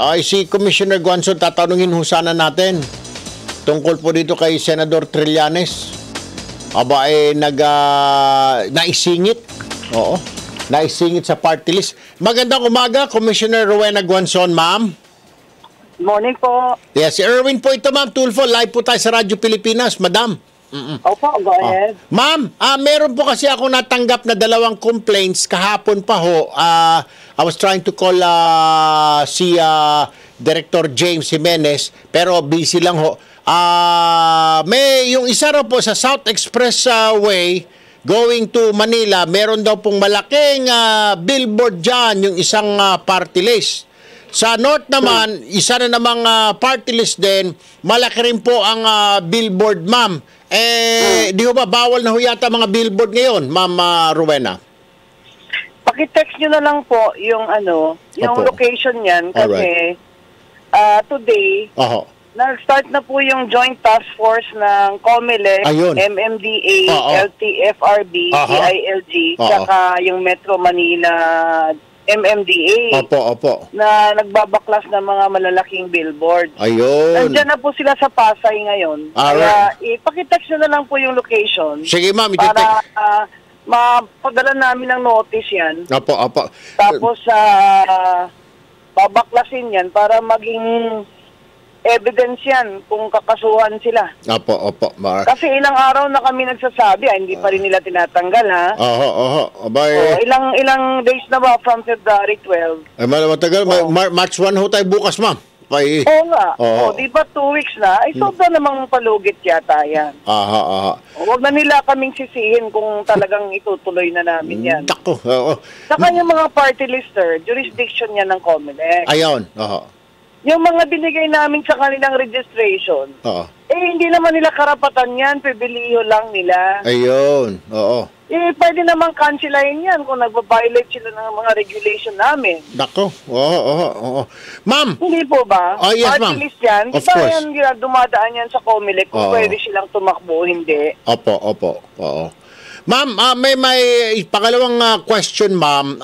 Ay, si Commissioner Guanzon, tatanungin ho sana natin tungkol po dito kay Senador Trillanes. Aba, naisingit. Oo, naisingit sa party list. Magandang umaga, Commissioner Rowena Guanzon, ma'am. Morning po. Yes, si Erwin po ito, ma'am. Tulfo, live po tayo sa Radyo Pilipinas, madam. Opo, go ahead. Ma'am, meron po kasi ako natanggap na 2 complaints kahapon pa ho. I was trying to call si Director James Jimenez, pero busy lang ho. May yung isa raw po sa South Expressway going to Manila, meron daw pong malaking billboard dyan, yung isang party list. Sa North naman, isa na namang party list din, malaki rin po ang billboard, ma'am. Di ba bawal na ho yata mga billboard ngayon, Ma'am Rowena? Paki-text nyo na lang po yung yung Opo. location niyan kasi today, nag-start na po yung joint task force ng COMELEC, Ayun. MMDA, LTFRB, Aha. DILG, tsaka yung Metro Manila MMDA Opo. na nagbabaklas ng mga malalaking billboard. Ayun. Nandiyan na po sila sa Pasay ngayon. Alright. Kaya ipakitext nyo na lang po yung location. Sige, ma'am. Para mapadala namin ng notice yan. Opo. Tapos babaklasin yan para maging evidence yan kung kakasuhan sila. Opo. Kasi ilang araw na kami nagsasabi, hindi pa rin nila tinatanggal, ha? Abay. Ilang days na ba from February 12? Ay, matagal. March 1 ho tayo bukas, ma'am. Oo nga. Di ba 2 weeks na? Ay, sobra namang palugit yata yan. Huwag na nila kaming sisihin kung talagang itutuloy na namin yan. Dako. Saka yung mga party lister, jurisdiction yan ng COMELEC. Ayun. Yung mga binigay namin sa kanilang registration, hindi naman nila karapatan yan, pibiliho lang nila. Ayun. Pwede naman cancelahin yan kung nagpa-violate sila ng mga regulation namin. Dako. Ma'am. Hindi po ba? Yes, ma'am. Party list yan. Of Diba course. yan dumadaan yan sa COMELEC kung pwede silang tumakbo, hindi. Opo. Ma'am, may pangalawang question, ma'am.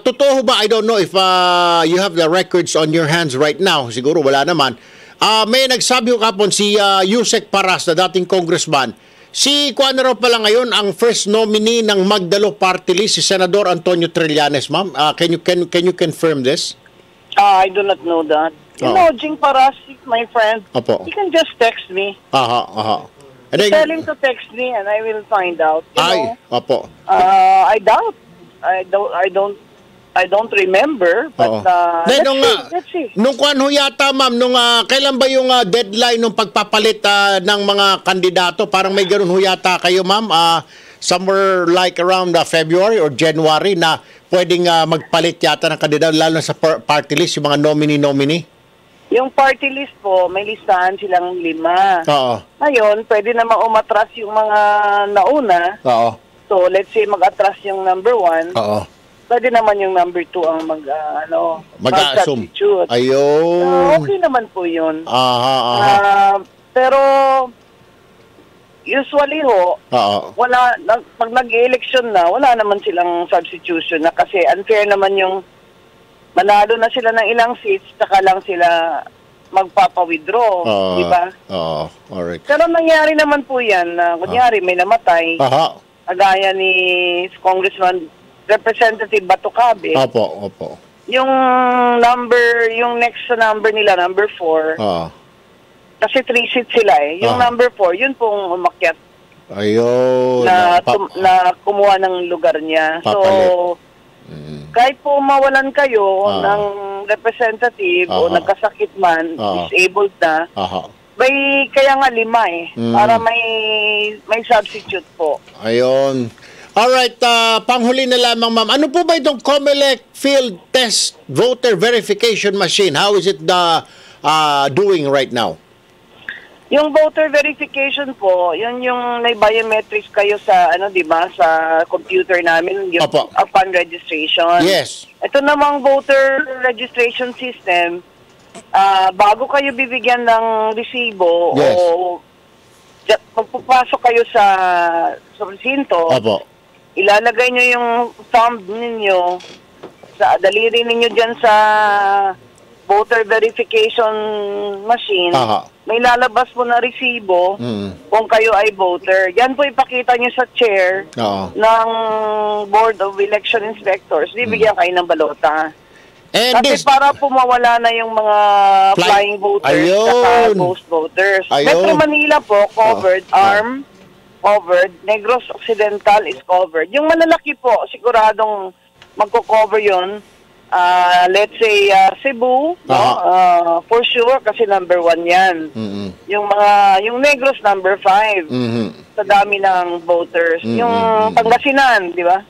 Totoo ba, I don't know if you have the records on your hands right now, siguro wala naman. May nagsabi ko kapon si Yusek Paras na dating congressman, si Kuan raw pala ngayon ang first nominee ng Magdalo Party List, si Senador Antonio Trillanes, ma'am. Can you confirm this? I do not know that. You know, Jing Paras, my friend, Opo. he can just text me. And then, Tell him to text me and I will find out. You know, opo. I doubt. I don't remember, but let's see. Nung kuan ho yata, ma'am, kailan ba yung deadline ng pagpapalit ng mga kandidato? Parang may ganun ho yata kayo, ma'am, somewhere like around February or January na pwedeng magpalit yata ng kandidato, lalo na sa party list, yung mga nominee. Yung party list po, may listahan silang 5. Ngayon, pwede na umatras yung mga nauna. So, let's say mag-atras yung number 1. Pwede naman yung number 2 ang mag-assume. substitute. Ayun. Okay naman po yun. Pero, usually pag nag-election na, wala naman silang substitution na kasi unfair naman yung manalo na sila ng ilang seats, saka lang sila magpapa-withdraw. Di ba? Alright. Pero nangyari naman po yan na, kunyari, may namatay. Agaya ni Congressman Representative Batucabe. Opo. Yung next number nila, number 4. Kasi 3 seats sila eh. Yung number 4, yun pong umakyat. Ayun. Na kumuha ng lugar niya. Papalit. So, kahit po mawalan kayo ng representative o nagkasakit man, disabled na, kaya nga 5 para may substitute po. Ayun. Alright, panghuli na lamang, ma'am. Ano po ba itong COMELEC Field Test Voter Verification Machine? How is it doing right now? Yung voter verification po, yun yung may biometrics kayo sa, di ba, sa computer namin yung upon registration. Yes. Ito namang voter registration system, bago kayo bibigyan ng resibo o pagpapasok kayo sa presinto, ilalagay nyo yung thumb ninyo daliri ninyo dyan sa voter verification machine, may lalabas po na resibo kung kayo ay voter. Yan po ipakita nyo sa chair ng Board of Election Inspectors. Bibigyan kayo ng balota. And kasi para po mawala na yung mga flying voters at ghost voters. Metro Manila po, covered. ARM, covered. Negros Occidental is covered. Yung malalaki po, siguradong magko-cover yun. Let's say Cebu, for sure kasi number 1 yan. Yung Negros number 5 sa dami ng voters. Yung Pangasinan, di ba?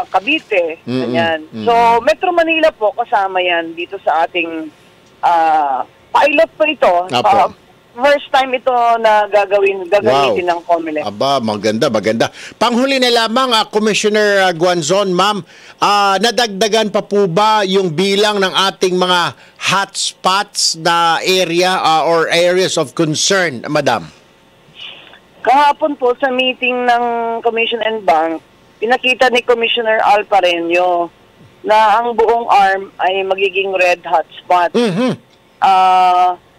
Cavite, ganyan. So Metro Manila po kasama yan dito sa ating pilot po ito. First time ito na gagamitin ng COMELEC. Aba, maganda. Panghuli na lamang, Commissioner Guanzon, ma'am, nadagdagan pa po ba yung bilang ng ating mga hotspots na area or areas of concern, madam? Kahapon po sa meeting ng Commission and Bank, pinakita ni Commissioner Alpareño na ang buong ARM ay magiging red hotspot.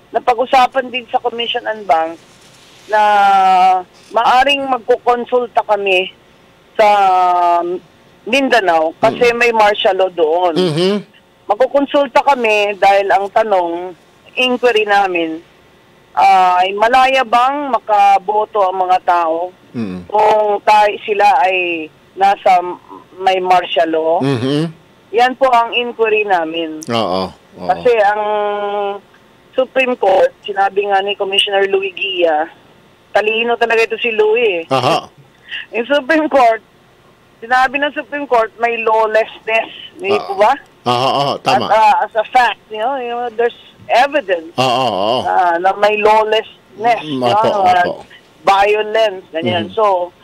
Napag-usapan din sa Commission and Bank na maaring magkukonsulta kami sa Mindanao kasi may martial law doon. Magkukonsulta kami dahil ang tanong, inquiry namin, ay malaya bang makaboto ang mga tao kung sila ay nasa may martial law? Yan po ang inquiry namin. Kasi ang Supreme Court, sinabi nga ni Commissioner Louis Guia, talino talaga ito si Louis. Yung Supreme Court, sinabi ng Supreme Court, may lawlessness. Hindi po ba? Tama. As a fact, there's evidence na may lawlessness, violence, ganyan. So,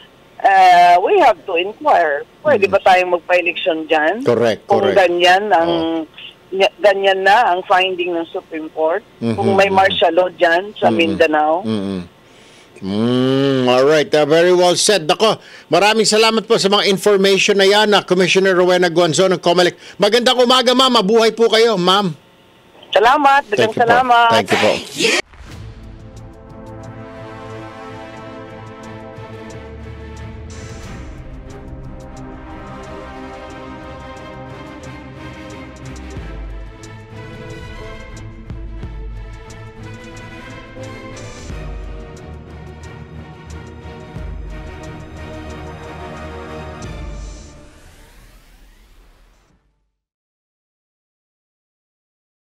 we have to inquire. Pwede ba tayong magpa-eleksyon dyan? Correct. Kung ganyan na ang finding ng Supreme Court. Kung may martial law dyan sa Mindanao. Alright, very well said. Ako, maraming salamat po sa mga information na yan, Commissioner Rowena Guanzon ng COMELEC. Magandang umaga, ma'am. Mabuhay po kayo, ma'am. Salamat. Dagang salamat. Thank you po.